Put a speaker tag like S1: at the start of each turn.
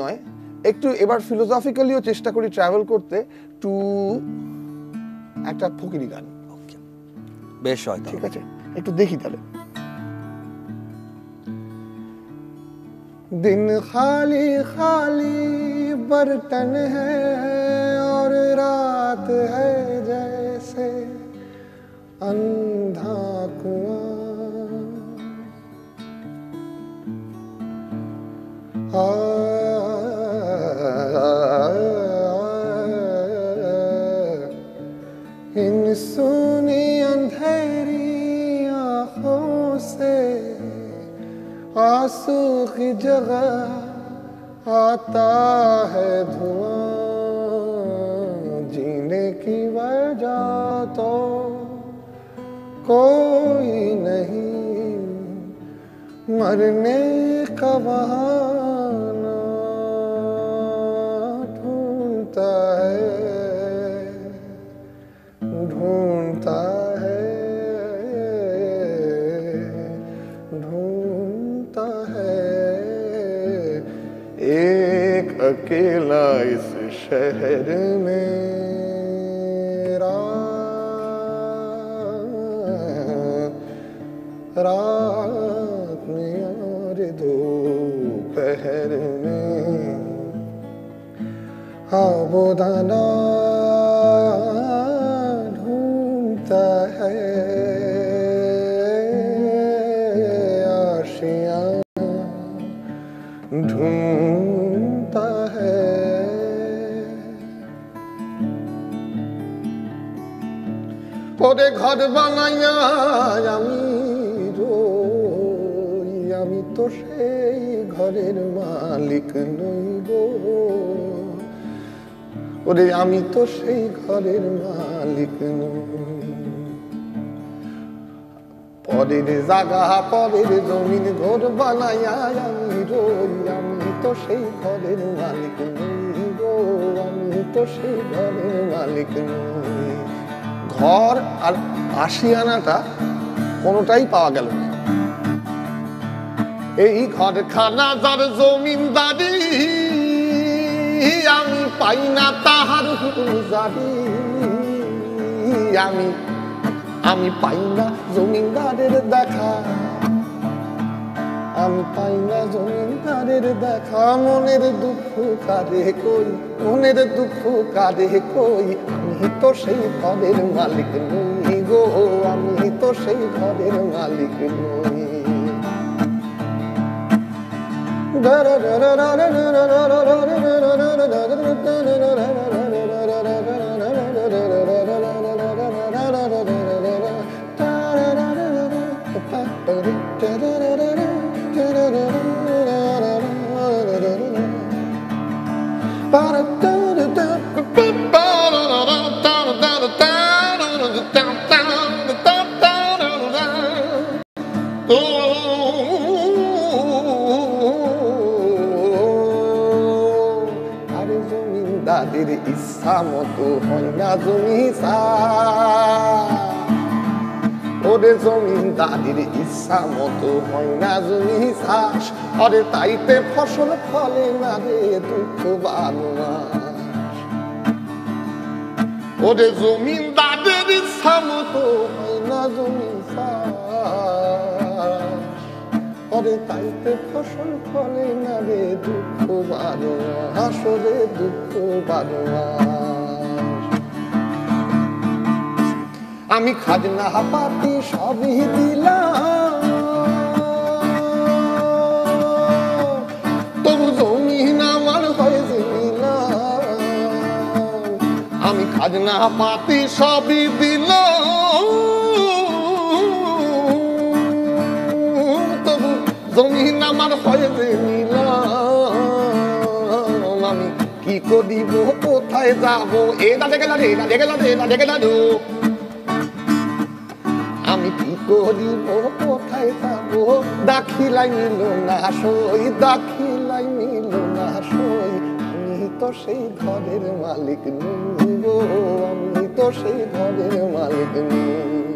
S1: নয়, একটু এবার ফিলোসফিক্যালিও চেষ্টা করি ট্রাভেল করতে টু একটা ফকিরি গান।
S2: বেশ হয়,
S1: ঠিক আছে, একটু দেখি তাহলে। दिन खाली खाली बर्तन है और रात है जैसे अंधा कुआं। इन सुनी अंधेरी आँखों से आंसू की जगह आता है धुआं। जीने की वजह तो कोई नहीं, मरने का बहाना ढूंढता है, ढूंढता है एक अकेला इस शहर में। रात में और दोपहर में वो दाना ढूंढता है, आशियाँ ढूंढता है। ওরে ঘর বানাইয়া আমি তো সেই ঘরের মালিক নই গো। ওরে আমি তো সেই ঘরের মালিক নই। পরের জায়গা পরের জমিন ঘর বানাইয়া আমি রই, আমি তো সেই ঘরের মালিক নই গো, আমি তো সেই ঘরের মালিক নই। ঘর আর আশিয়ানাটা কোনোটাই পাওয়া গেল না। এই ঘরখানা যার জমিনদারি, আমি পাই না তাহার হুঁজারি। আমি পাই না জমিনদারের দেখা, আমি পাই না জমিনদারের দেখা। মনের দুঃখ কারে কই, মনের দুঃখ কারে কই, আমি তো সেই ঘরের মালিক নই গো, আমি তো সেই ঘরের মালিক নই। জমিদারের ইচ্ছা মতো হয় না জমি চাষ, ওরে জমিদারের ইচ্ছা মতো হয় না জমি চাষ। আরে তাইতে ফসল ফলে না রে দুঃখ বারমাস। ওরে জমিদারের ইচ্ছা মতো হয় না জমি চাষ, আরে তাইতে ফসল ফলে না রে দুঃখ বারমাস, রে দুঃখ বারমাস। আমি খাজনা পাতি সবই দিলাম, তবু জমিন আমার হয়েছে নিলাম। আমি খাজনা পাতি সবই দিলাম, তবু জমিন আমার হয়েছে নিলাম। আমি কি করিব, কোথায় যাবো, এটা দেখে না রে, এটা দেখে না রে, এটা দেখে না রে। আমি কি করিব, কোথায় যাবো, দাখিলাই মিল না সই, দাখিলাই মিল না সই। আমি তো সেই ঘরের মালিক নই গো, আমি তো সেই ঘরের মালিক নই।